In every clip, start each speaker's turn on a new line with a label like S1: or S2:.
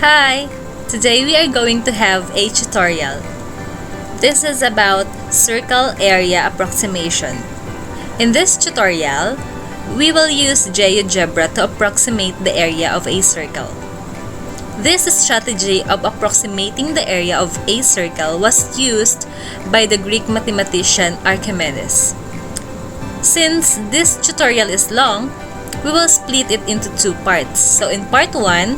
S1: Hi! Today we are going to have a tutorial. This is about circle area approximation. In this tutorial, we will use GeoGebra to approximate the area of a circle. This strategy of approximating the area of a circle was used by the Greek mathematician Archimedes. Since this tutorial is long, we will split it into two parts. So in part 1,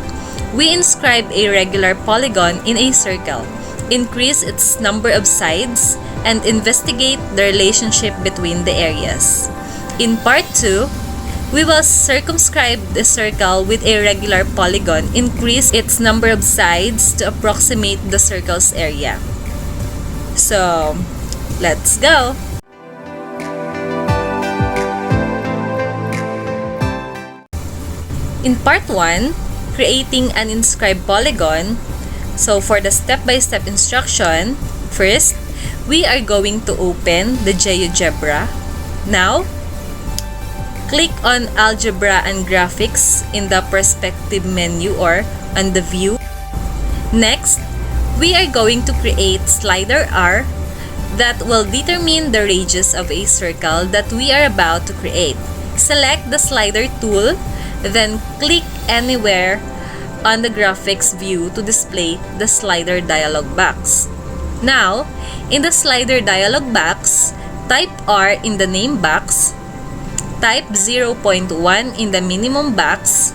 S1: we inscribe a regular polygon in a circle, increase its number of sides, and investigate the relationship between the areas. In part 2, we will circumscribe the circle with a regular polygon, increase its number of sides to approximate the circle's area. So, let's go! In part 1, creating an inscribed polygon. So for the step-by-step instruction, first, we are going to open the GeoGebra. Now, click on Algebra and Graphics in the Perspective menu or on the View. Next, we are going to create slider R that will determine the radius of a circle that we are about to create. Select the slider tool, then click anywhere on the graphics view to display the slider dialog box. Now, in the slider dialog box, type R in the name box, type 0.1 in the minimum box,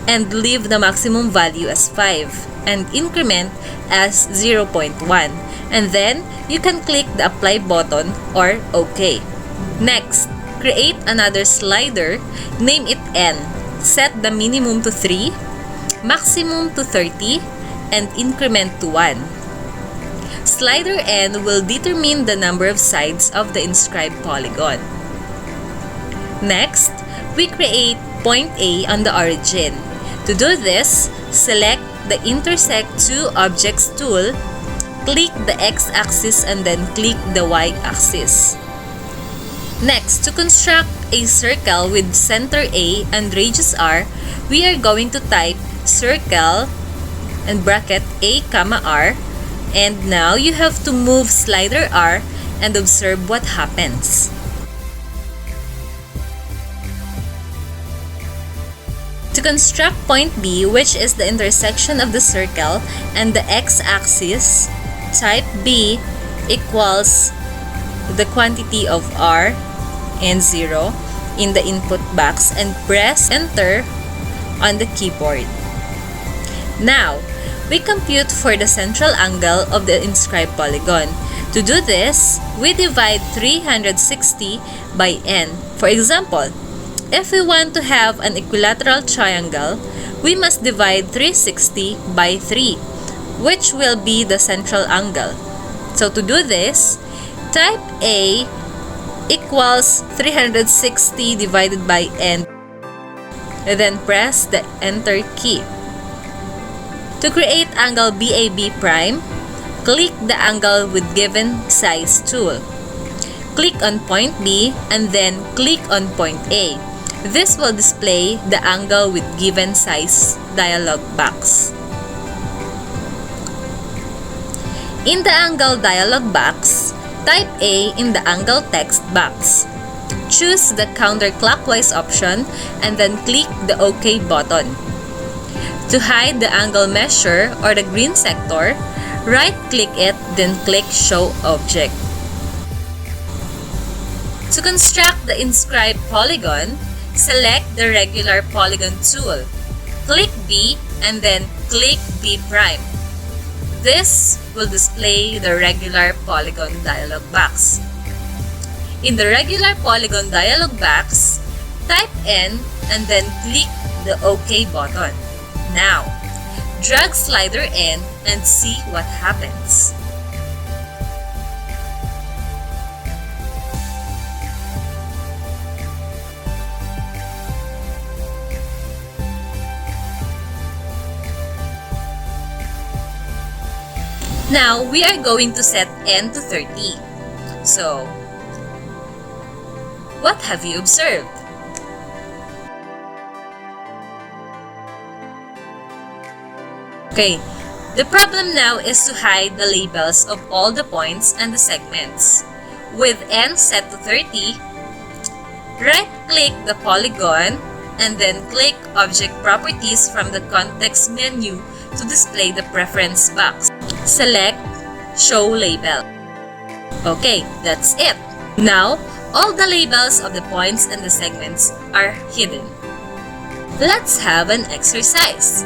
S1: and leave the maximum value as 5 and increment as 0.1. And then, you can click the apply button or OK. Next, create another slider, name it N. Set the minimum to 3, maximum to 30, and increment to 1. Slider N will determine the number of sides of the inscribed polygon. Next, we create point A on the origin. To do this, select the Intersect Two Objects tool, click the X-axis and then click the Y-axis. Next, to construct a circle with center A and radius R, we are going to type circle and bracket A, R, and now you have to move slider R and observe what happens. To construct point B, which is the intersection of the circle and the X-axis, type B equals the quantity of R and 0 in the input box and press enter on the keyboard. Now, we compute for the central angle of the inscribed polygon. To do this, we divide 360 by n. For example, if we want to have an equilateral triangle, we must divide 360 by 3, which will be the central angle. So to do this, type A equals 360 divided by n, and then press the enter key. To create angle BAB prime, click the angle with given size tool. Click on point B and then click on point A. This will display the angle with given size dialog box. In the angle dialog box, type A in the angle text box. Choose the counterclockwise option and then click the OK button. To hide the angle measure or the green sector, right-click it, then click Show Object. To construct the inscribed polygon, select the regular polygon tool. Click B and then click B prime. This will display the regular polygon dialog box. In the regular polygon dialog box, type N and then click the OK button. Now, drag slider N and see what happens. Now, we are going to set N to 30. So, what have you observed? Okay, the problem now is to hide the labels of all the points and the segments. With n set to 30, right-click the polygon and then click Object Properties from the context menu to display the preference box. Select Show Label. Okay, that's it. Now, all the labels of the points and the segments are hidden. Let's have an exercise.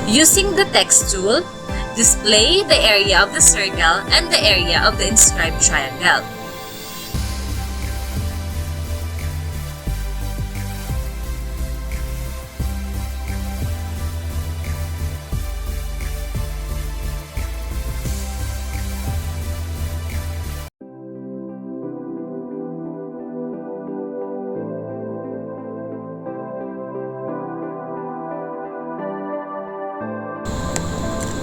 S1: Using the text tool, display the area of the circle and the area of the inscribed triangle.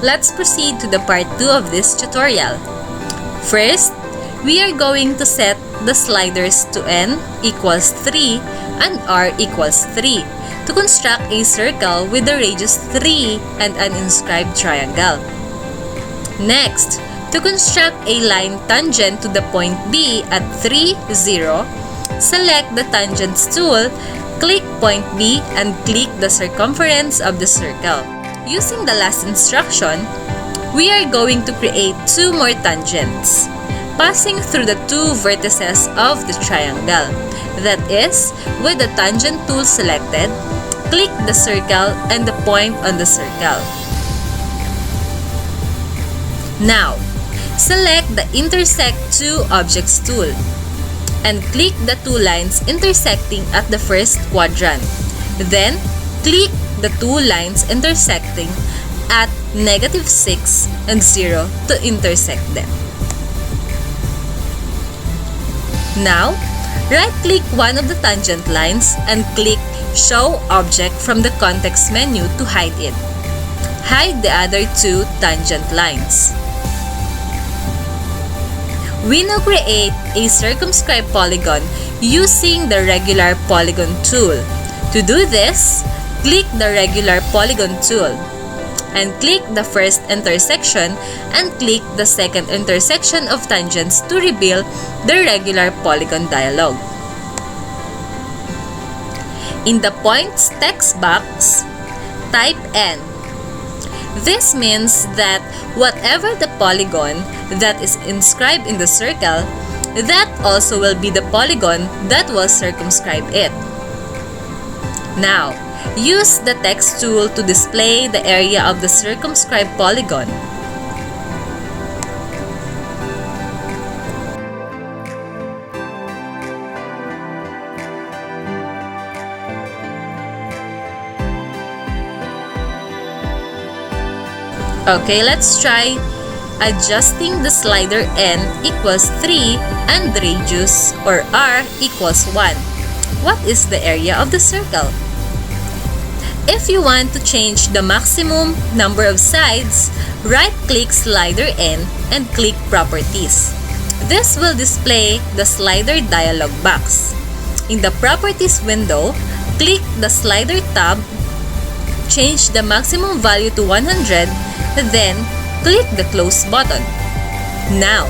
S1: Let's proceed to the part 2 of this tutorial. First, we are going to set the sliders to n equals 3 and r equals 3 to construct a circle with the radius 3 and an inscribed triangle. Next, to construct a line tangent to the point B at 3, 0, select the Tangents tool, click point B and click the circumference of the circle. Using the last instruction, we are going to create 2 more tangents, passing through the 2 vertices of the triangle. That is, with the tangent tool selected, click the circle and the point on the circle. Now, select the Intersect Two Objects tool and click the 2 lines intersecting at the first quadrant. Then, click the 2 lines intersecting at -6 and 0 to intersect them. Now, right-click one of the tangent lines and click Show Object from the context menu to hide it. Hide the other 2 tangent lines. We now create a circumscribed polygon using the regular polygon tool. To do this, click the regular polygon tool and click the first intersection and click the second intersection of tangents to reveal the regular polygon dialog. In the points text box, type N. This means that whatever the polygon that is inscribed in the circle, that also will be the polygon that will circumscribe it. Now, use the text tool to display the area of the circumscribed polygon. Okay, let's try adjusting the slider n equals 3 and radius or r equals 1. What is the area of the circle? If you want to change the maximum number of sides, right-click slider n and click Properties. This will display the slider dialog box. In the Properties window, click the slider tab, change the maximum value to 100, then click the Close button. Now,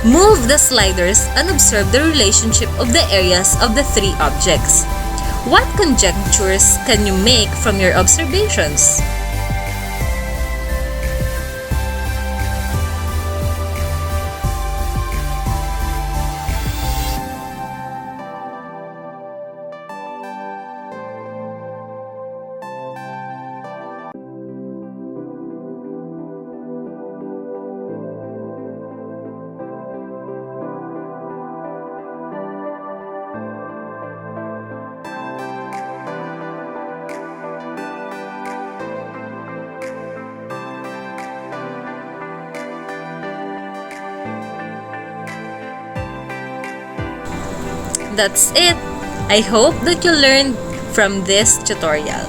S1: move the sliders and observe the relationship of the areas of the 3 objects. What conjectures can you make from your observations? That's it! I hope that you learned from this tutorial.